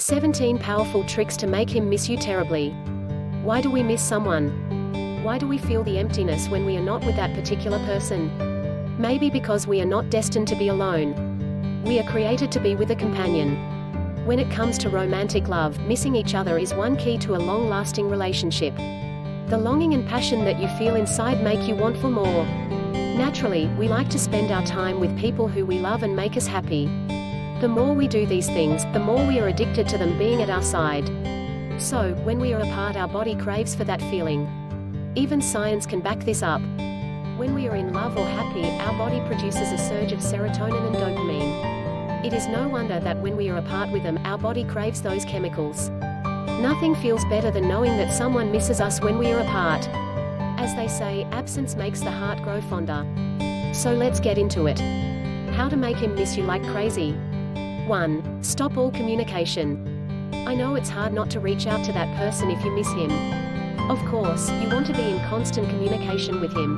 17 Powerful Tricks to Make Him Miss You Terribly. Why do we miss someone? Why do we feel the emptiness when we are not with that particular person? Maybe because we are not destined to be alone. We are created to be with a companion. When it comes to romantic love, missing each other is one key to a long-lasting relationship. The longing and passion that you feel inside make you want for more. Naturally, we like to spend our time with people who we love and make us happy. The more we do these things, the more we are addicted to them being at our side. So, when we are apart, our body craves for that feeling. Even science can back this up. When we are in love or happy, our body produces a surge of serotonin and dopamine. It is no wonder that when we are apart with them, our body craves those chemicals. Nothing feels better than knowing that someone misses us when we are apart. As they say, absence makes the heart grow fonder. So let's get into it. How to make him miss you like crazy. 1. Stop all communication. I know it's hard not to reach out to that person if you miss him. Of course, you want to be in constant communication with him.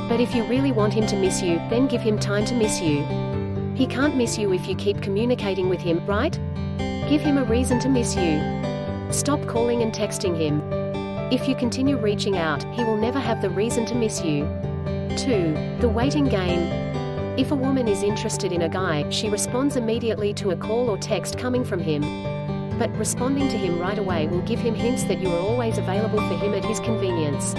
But if you really want him to miss you, then give him time to miss you. He can't miss you if you keep communicating with him, right? Give him a reason to miss you. Stop calling and texting him. If you continue reaching out, he will never have the reason to miss you. 2. The waiting game. If a woman is interested in a guy, she responds immediately to a call or text coming from him. But responding to him right away will give him hints that you are always available for him at his convenience.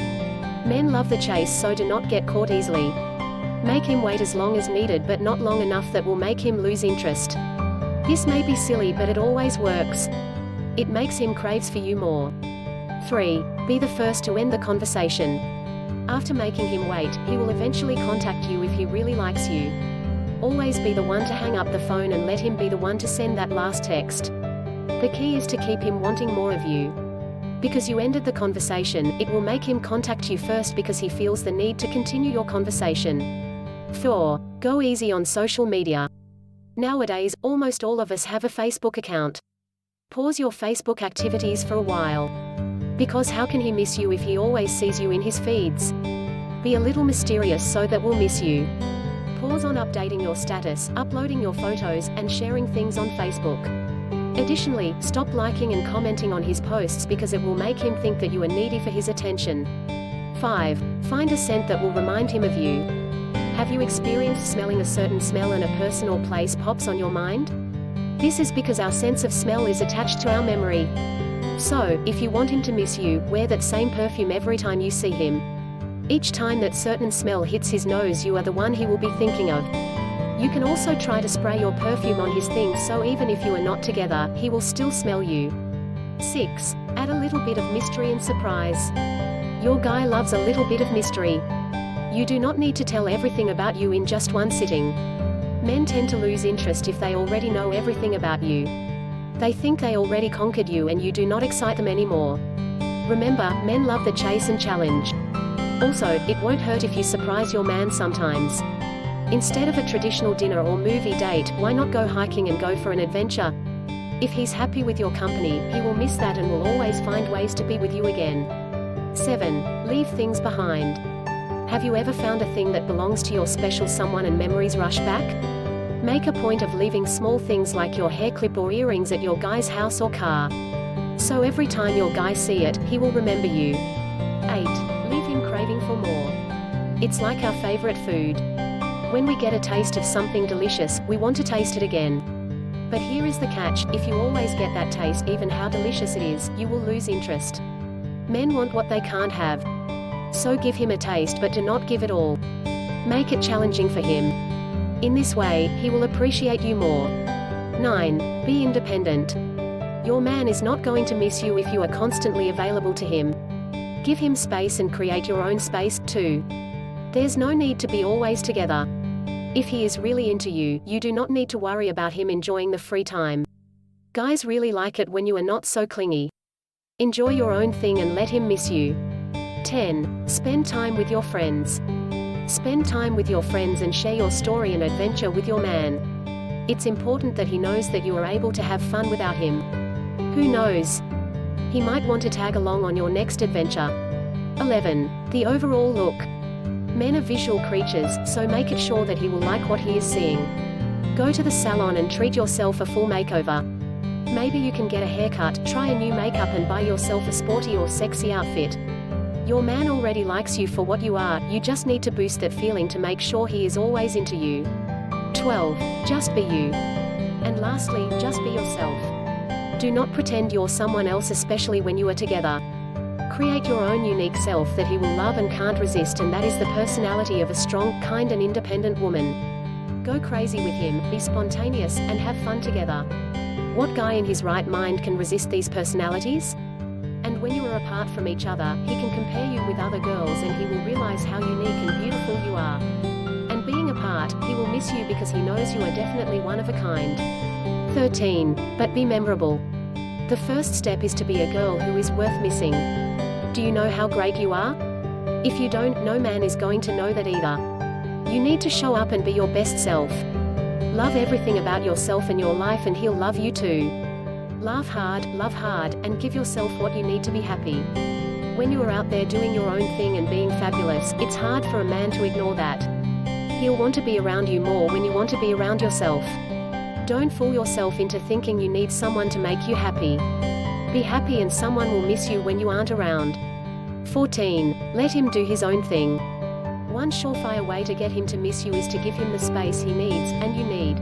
Men love the chase, so do not get caught easily. Make him wait as long as needed, but not long enough that will make him lose interest. This may be silly, but it always works. It makes him craves for you more. 3. Be the first to end the conversation. After making him wait, he will eventually contact you if he really likes you. Always be the one to hang up the phone and let him be the one to send that last text. The key is to keep him wanting more of you. Because you ended the conversation, it will make him contact you first because he feels the need to continue your conversation. 4. Go easy on social media. Nowadays, almost all of us have a Facebook account. Pause your Facebook activities for a while. Because how can he miss you if he always sees you in his feeds? Be a little mysterious so that we'll miss you. Pause on updating your status, uploading your photos, and sharing things on Facebook. Additionally, stop liking and commenting on his posts because it will make him think that you are needy for his attention. 5. Find a scent that will remind him of you. Have you experienced smelling a certain smell and a person or place pops on your mind? This is because our sense of smell is attached to our memory. So, if you want him to miss you, wear that same perfume every time you see him. Each time that certain smell hits his nose, you are the one he will be thinking of. You can also try to spray your perfume on his things so even if you are not together, he will still smell you. 6. Add a little bit of mystery and surprise. Your guy loves a little bit of mystery. You do not need to tell everything about you in just one sitting. Men tend to lose interest if they already know everything about you. They think they already conquered you and you do not excite them anymore. Remember, men love the chase and challenge. Also, it won't hurt if you surprise your man sometimes. Instead of a traditional dinner or movie date, why not go hiking and go for an adventure? If he's happy with your company, he will miss that and will always find ways to be with you again. 7. Leave things behind. Have you ever found a thing that belongs to your special someone and memories rush back? Make a point of leaving small things like your hair clip or earrings at your guy's house or car. So every time your guy see it, he will remember you. 8. Leave him craving for more. It's like our favorite food. When we get a taste of something delicious, we want to taste it again. But here is the catch, if you always get that taste, even how delicious it is, you will lose interest. Men want what they can't have. So give him a taste but do not give it all. Make it challenging for him. In this way, he will appreciate you more. 9. Be independent. Your man is not going to miss you if you are constantly available to him. Give him space and create your own space, too. There's no need to be always together. If he is really into you, you do not need to worry about him enjoying the free time. Guys really like it when you are not so clingy. Enjoy your own thing and let him miss you. 10. Spend time with your friends. Spend time with your friends and share your story and adventure with your man. It's important that he knows that you are able to have fun without him. Who knows? He might want to tag along on your next adventure. 11. The overall look. Men are visual creatures, so make it sure that he will like what he is seeing. Go to the salon and treat yourself a full makeover. Maybe you can get a haircut, try a new makeup and buy yourself a sporty or sexy outfit. Your man already likes you for what you are, you just need to boost that feeling to make sure he is always into you. 12. Just be you. And lastly, just be yourself. Do not pretend you're someone else, especially when you are together. Create your own unique self that he will love and can't resist, and that is the personality of a strong, kind and independent woman. Go crazy with him, be spontaneous, and have fun together. What guy in his right mind can resist these personalities? And when you are apart from each other, he can compare you with other girls and he will realize how unique and beautiful you are. And being apart, he will miss you because he knows you are definitely one of a kind. 13. But be memorable. The first step is to be a girl who is worth missing. Do you know how great you are? If you don't, no man is going to know that either. You need to show up and be your best self. Love everything about yourself and your life and he'll love you too. Laugh hard, love hard, and give yourself what you need to be happy. When you are out there doing your own thing and being fabulous, it's hard for a man to ignore that. He'll want to be around you more when you want to be around yourself. Don't fool yourself into thinking you need someone to make you happy. Be happy and someone will miss you when you aren't around. 14. Let him do his own thing. One surefire way to get him to miss you is to give him the space he needs, and you need.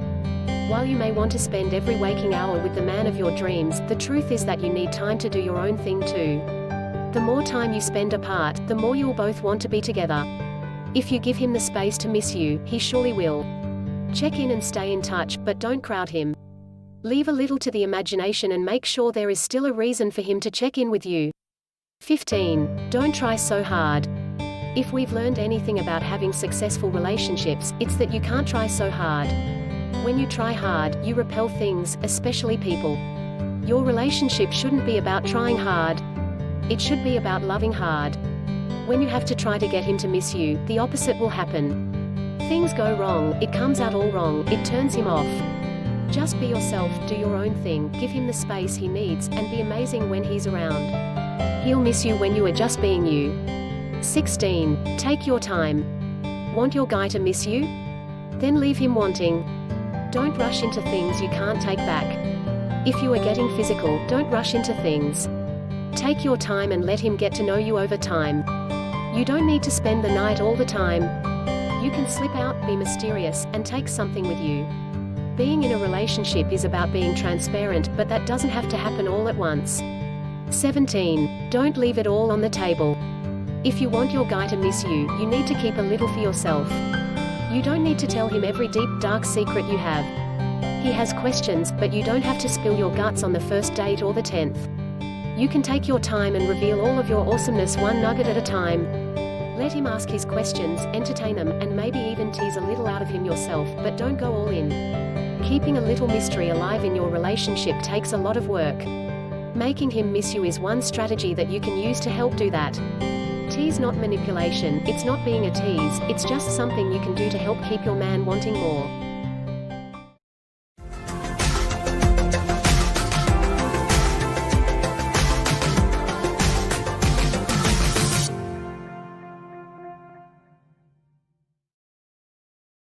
While you may want to spend every waking hour with the man of your dreams, the truth is that you need time to do your own thing too. The more time you spend apart, the more you'll both want to be together. If you give him the space to miss you, he surely will. Check in and stay in touch, but don't crowd him. Leave a little to the imagination and make sure there is still a reason for him to check in with you. 15. Don't try so hard. If we've learned anything about having successful relationships, it's that you can't try so hard. When you try hard, you repel things, especially people. Your relationship shouldn't be about trying hard. It should be about loving hard. When you have to try to get him to miss you, the opposite will happen. Things go wrong, it comes out all wrong, it turns him off. Just be yourself, do your own thing, give him the space he needs, and be amazing when he's around. He'll miss you when you are just being you. 16. Take your time. Want your guy to miss you? Then leave him wanting. Don't rush into things you can't take back. If you are getting physical, don't rush into things. Take your time and let him get to know you over time. You don't need to spend the night all the time. You can slip out, be mysterious, and take something with you. Being in a relationship is about being transparent, but that doesn't have to happen all at once. 17. Don't leave it all on the table. If you want your guy to miss you, you need to keep a little for yourself. You don't need to tell him every deep, dark secret you have. He has questions, but you don't have to spill your guts on the first date or the 10th. You can take your time and reveal all of your awesomeness one nugget at a time. Let him ask his questions, entertain them, and maybe even tease a little out of him yourself, but don't go all in. Keeping a little mystery alive in your relationship takes a lot of work. Making him miss you is one strategy that you can use to help do that. Tease, not manipulation, it's not being a tease, it's just something you can do to help keep your man wanting more.